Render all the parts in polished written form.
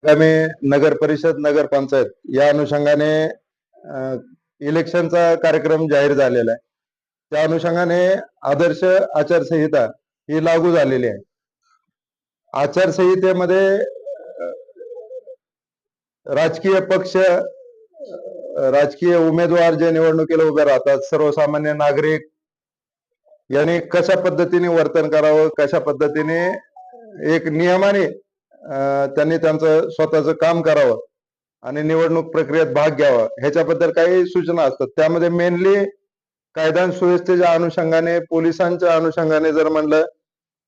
आगामी नगर परिषद नगर पंचायत या अनुषंगाने इलेक्शनचा कार्यक्रम जाहीर झालेला आहे. त्या अनुषंगाने आदर्श आचारसंहिता ही लागू झालेली आहे. आचारसंहितेमध्ये राजकीय पक्ष, राजकीय उमेदवार जे निवडणुकीला उभे राहतात, सर्वसामान्य नागरिक यांनी कशा पद्धतीने वर्तन करावं, कशा पद्धतीने एक नियमाने त्यांनी त्यांचं स्वतःचं काम करावं आणि निवडणूक प्रक्रियेत भाग घ्यावा, ह्याच्याबद्दल काही सूचना असतात. त्यामध्ये मेनली कायदा आणि सुव्यवस्थेच्या अनुषंगाने, पोलिसांच्या अनुषंगाने जर म्हणलं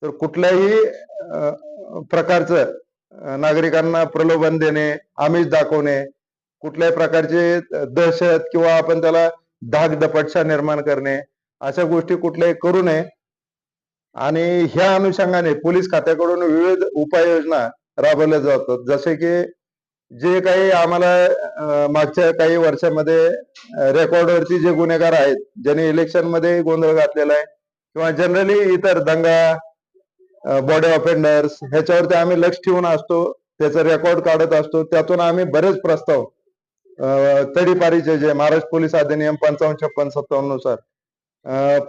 तर कुठल्याही प्रकारचं नागरिकांना प्रलोभन देणे, आमिष दाखवणे, कुठल्याही प्रकारचे दहशत किंवा आपण त्याला धाकदपटशा निर्माण करणे, अशा गोष्टी कुठल्याही करू नये. आणि ह्या अनुषंगाने पोलीस खात्याकडून विविध उपाययोजना राबवल्या जातात. जसे की जे काही आम्हाला मागच्या काही वर्षामध्ये रेकॉर्डवरती जे गुन्हेगार आहेत, ज्यांनी इलेक्शन मध्ये गोंधळ घातलेला आहे किंवा जनरली इतर दंगा, बॉडी ऑफेंडर्स, ह्याच्यावरती आम्ही लक्ष ठेवून असतो, त्याचं रेकॉर्ड काढत असतो. त्यातून आम्ही बरेच प्रस्ताव तडीपारीचे जे महाराष्ट्र पोलीस अधिनियम 55-56-57 नुसार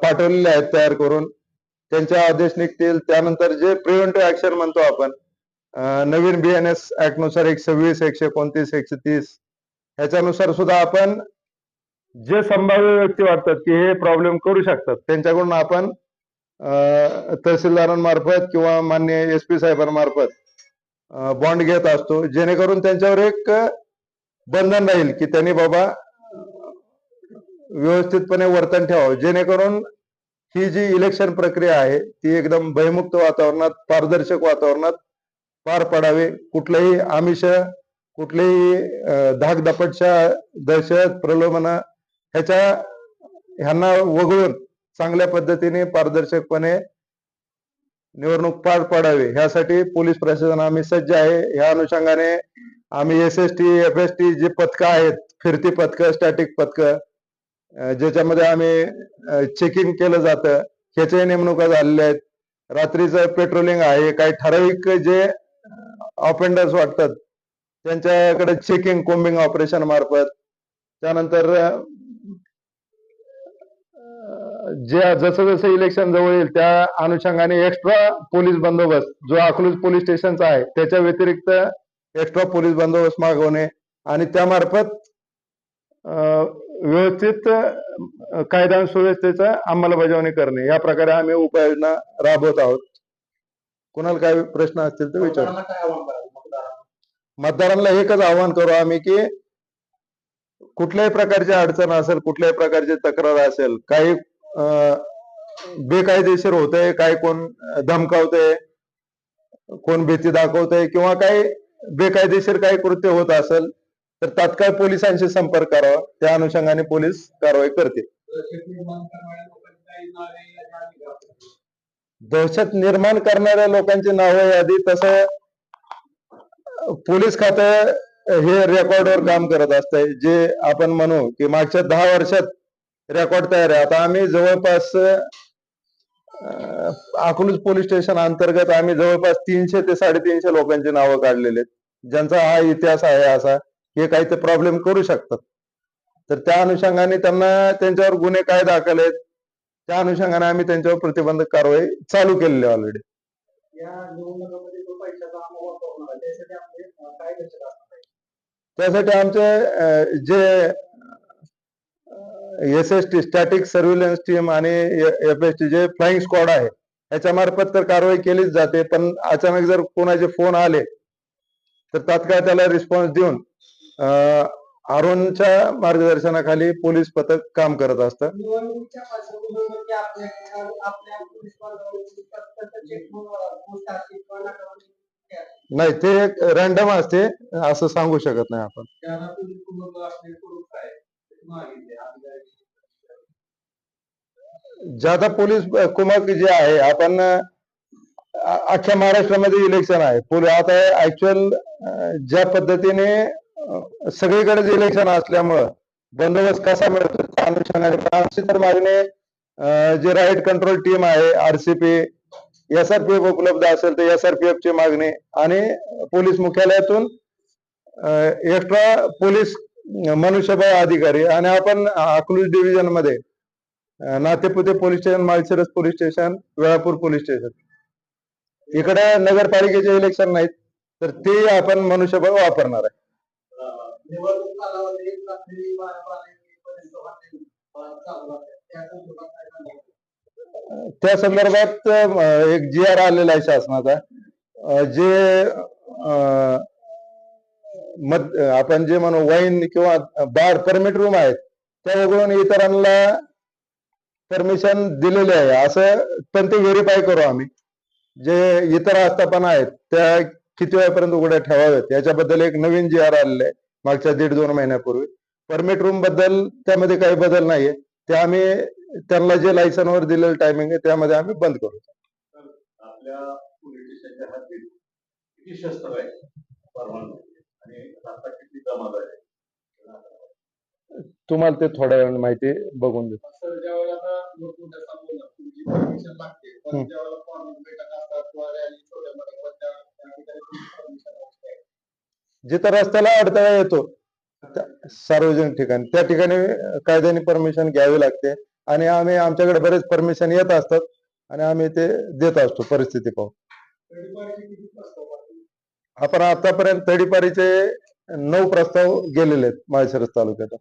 पाठवलेले आहेत तयार करून. त्यांचे आदेश निघतील. त्यानंतर जे प्रिव्हेंटिव्ह ऍक्शन म्हणतो आपण, नवीन BNS ऍक्ट नुसार 126, 129, 130 ह्याच्यानुसार सुद्धा आपण जे संभाव्य व्यक्ती वाटतात की हे प्रॉब्लेम करू शकतात, त्यांच्याकडून आपण तहसीलदारांमार्फत किंवा मान्य SP साहेबांमार्फत बॉन्ड घेत असतो, जेणेकरून त्यांच्यावर एक बंधन राहील की त्यांनी बाबा व्यवस्थितपणे वर्तन ठेवावं, जेणेकरून ही जी इलेक्शन प्रक्रिया आहे ती एकदम भयमुक्त वातावरणात, पारदर्शक वातावरणात पार पडावे. कुठलेही आमिष, कुठलेही धाकदपटशा, दहशत, प्रलोभन ह्यांना वगळून चांगल्या पद्धतीने पारदर्शकपणे निवडणूक पार पडावी, ह्यासाठी पोलीस प्रशासन आम्ही सज्ज आहे. ह्या अनुषंगाने आम्ही SST, FST जे पथकं आहेत, फिरती पथकं, स्टॅटिक पथकं, ज्याच्यामध्ये आम्ही चेकिंग केलं जातं, ह्याच्याही नेमणुका झालेल्या आहेत. रात्रीचं पेट्रोलिंग आहे. काही ठराविक जे ऑफेंडर्स वाटतात त्यांच्याकडे चेकिंग, कोम्बिंग ऑपरेशन मार्फत. त्यानंतर जसं जसं इलेक्शन जवळ येईल त्या अनुषंगाने एक्स्ट्रा पोलीस बंदोबस्त जो अकलूज पोलीस स्टेशनचा आहे त्याच्या व्यतिरिक्त एक्स्ट्रा पोलीस बंदोबस्त मागवणे आणि त्यामार्फत व्यवस्थित कायदा आणि सुव्यवस्थेचा अंमलबजावणी करणे, या प्रकारे आम्ही उपाययोजना राबवत आहोत. कोणाला काही प्रश्न असतील तर विचार. मतदारांना एकच आवाहन करू आम्ही की कुठल्याही प्रकारची अडचण असेल, कुठल्याही प्रकारची तक्रार असेल, काही बेकायदेशीर होतंय, काही कोण धमकावतंय, कोण भीती दाखवतंय किंवा काही बेकायदेशीर काही कृत्य होत असेल तर तात्काळ पोलिसांशी संपर्क करावा. त्या अनुषंगाने पोलीस कारवाई करतील. दहशत निर्माण करणाऱ्या लोकांची नावं यादी तसं पोलीस खातं हे रेकॉर्डवर काम करत असतंय. जे आपण म्हणू की मागच्या 10 वर्षात रेकॉर्ड तयार आहे. आता आम्ही जवळपास अकलूज पोलीस स्टेशन अंतर्गत आम्ही जवळपास 300 ते 350 लोकांची नावं काढलेली आहेत, ज्यांचा हा इतिहास आहे असा हे काही ते प्रॉब्लेम करू शकतात. तर त्या अनुषंगाने त्यांना त्यांच्यावर गुन्हे काय दाखल आहेत, त्या अनुषंगाने आम्ही त्यांच्यावर प्रतिबंधक कारवाई चालू केलेली आहे ऑलरेडी. त्यासाठी आमचे जे SST स्टॅटिक सर्व्हिलन्स टीम आणि FST जे फ्लाइंग स्क्वॉड आहे ह्याच्या मार्फत तर कारवाई केलीच जाते. पण अचानक जर कोणाचे फोन आले तर तात्काळ त्याला रिस्पॉन्स देऊन अरुणच्या मार्गदर्शनाखाली पोलीस पथक काम करत असतं. नाही, ते रँडम असते, असं सांगू शकत नाही आपण. ज्यादा पोलीस कुमक जे आहे, आपण अख्ख्या महाराष्ट्रामध्ये इलेक्शन आहे. आता ऍक्च्युअल ज्या पद्धतीने सगळीकडेच इलेक्शन असल्यामुळं बंदोबस्त कसा मिळतो त्या अनुषंगाने आमची तर मागणी जे राईट कंट्रोल टीम आहे, RCP, SRPF उपलब्ध असेल तर SRPF ची मागणी आणि पोलीस मुख्यालयातून एक्स्ट्रा पोलीस मनुष्यबळ अधिकारी आणि आपण अकलूज डिव्हिजन मध्ये Natepute police station, Malshiras police station, Velapur police station इकडे नगरपालिकेचे इलेक्शन नाहीत तर ते आपण मनुष्यबळ वापरणार आहे. त्या संदर्भात एक जी आर आलेला आहे शासनाचा जे आपण जे म्हणू वाईन किंवा बार परमिट रूम आहेत त्या वगळून इतरांना परमिशन दिलेले आहे असं पण ते व्हेरीफाय करू आम्ही. जे इतर आस्थापना आहेत त्या किती वेळापर्यंत उघड्या ठेवाव्यात याच्याबद्दल एक नवीन जी आर आलेले आहे मागच्या 1.5-2 महिन्यापूर्वी. परमिट रूम बद्दल त्यामध्ये काही बदल नाहीये, ते आम्ही त्यांना जे लायसनवर दिलेलं टायमिंग आहे त्यामध्ये आम्ही बंद करू. आपल्या पोलीस स्टेशनच्या हद्दीत किती शस्त्र आहे आणि आता किती जमा झाले तुम्हाला ते थोड्या वेळाने माहिती बघून देतो. जिथं रस्त्याला अडथळा येतो सार्वजनिक ठिकाणी त्या ठिकाणी कायद्याने परमिशन घ्यावी लागते आणि आम्ही आमच्याकडे बरेच परमिशन येत असतात आणि आम्ही ते देत असतो परिस्थिती पाहून. आपण आतापर्यंत तडीपारीचे 9 प्रस्ताव गेलेले आहेत माळशिरस तालुक्यात.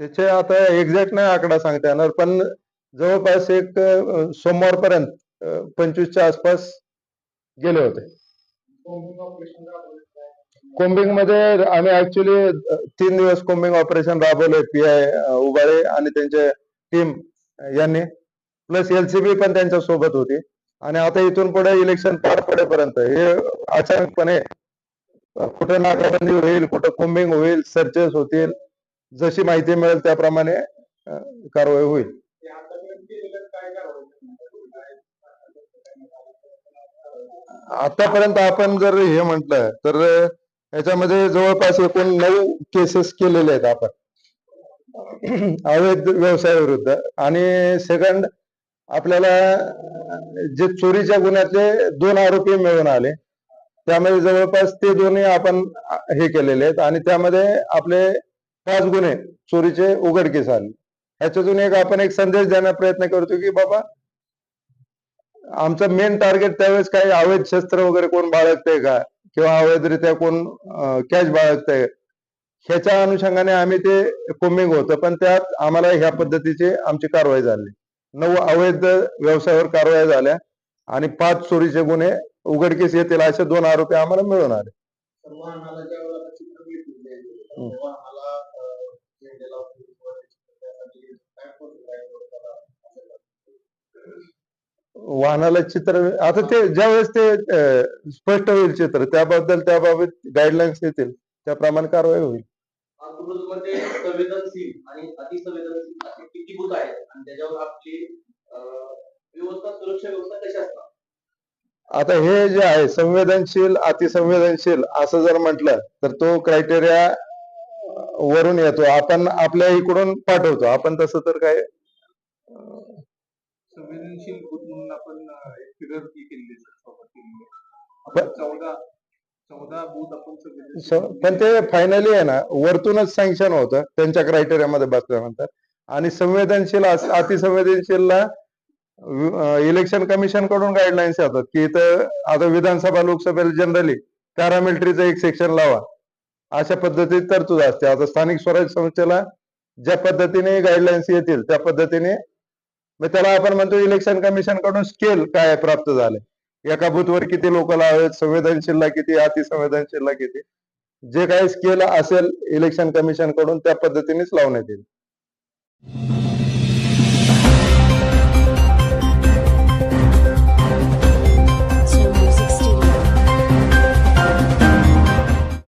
त्याचे आता एक्झॅक्ट नाही आकडा सांगता येणार पण जवळपास एक सोमवारपर्यंत 25च्या आसपास गेले होते. कोम्बिंग मध्ये आम्ही ऍक्च्युली 3 दिवस कोम्बिंग ऑपरेशन राबवले. पीआय उबाळे आणि त्यांचे टीम यांनी प्लस एलसीबी पण त्यांच्या सोबत होती. आणि आता इथून पुढे इलेक्शन पार पडेपर्यंत हे अचानकपणे कुठं नाकाबंदी होईल, कुठं कोम्बिंग होईल, सर्चेस होतील, जशी माहिती मिळेल त्याप्रमाणे कारवाई होईल. आतापर्यंत आपण जर हे म्हटलं तर याच्यामध्ये जवळपास एकूण 9 केसेस केलेले आहेत आपण अवैध व्यवसायाविरुद्ध. आणि सेकंड आपल्याला जे चोरीच्या गुन्ह्यातले 2 आरोपी मिळून आले त्यामध्ये जवळपास ते दोन्ही आपण हे केलेले आहेत आणि त्यामध्ये आपले 5 गुन्हे चोरीचे उघडकीस आले. ह्याच्यातून आपण एक संदेश देण्याचा प्रयत्न करतो की बाबा आमचं मेन टार्गेट त्यावेळेस काही अवैध शस्त्र वगैरे कोण बाळगतंय का किंवा अवैधरित्या कोण कॅश बाळगतंय ह्याच्या अनुषंगाने आम्ही ते कोम्बिंग होतं. पण त्यात आम्हाला ह्या पद्धतीची आमची कारवाई झाली. 9 अवैध व्यवसायावर कारवाई झाल्या आणि 5 चोरीचे गुन्हे उघडकीस येतील असे 2 आरोपी आम्हाला मिळून आले. वाहनाला चित्र आता ते ज्यावेळेस ते स्पष्ट होईल चित्र त्याबाबत गाईडलाईन्स येतील त्याप्रमाणे कारवाई होईल. संवेदनशील आणि अतिसंवेदनशील असे किती बूथ आहेत आणि त्याच्यावर आपली व्यवस्था सुरक्षा व्यवस्था कशी असतात? आता हे जे आहे संवेदनशील अतिसंवेदनशील असं जर म्हटलं तर तो क्रायटेरिया वरून येतो, आपण आपल्या इकडून पाठवतो. आपण तसं तर काय संवेदनशील बूथ म्हणून आपण फिगर केलेली 14 बूथ आपण पण ते फायनली आहे ना वरतूनच सँक्शन होतं त्यांच्या क्रायटेरियामध्ये बसल्यानंतर. आणि संवेदनशील अतिसंवेदनशीलला इलेक्शन कमिशन कडून गाईडलाईन्स येतात की इथं आता विधानसभा लोकसभेला जनरली पॅरामिलिटरीचं एक सेक्शन लावा अशा पद्धतीत तरतूद असते. आता स्थानिक स्वराज्य संस्थेला ज्या पद्धतीने गाईडलाईन्स येतील त्या पद्धतीने त्याला आपण म्हणतो इलेक्शन कमिशन कडून स्केल काय प्राप्त झाले, एका बूथवर किती लोक लावावेत, संवेदनशीलला किती, अतिसंवेदनशीलला किती, जे काही स्केल असेल इलेक्शन कमिशन कडून त्या पद्धतीनेच लावण्यात येईल.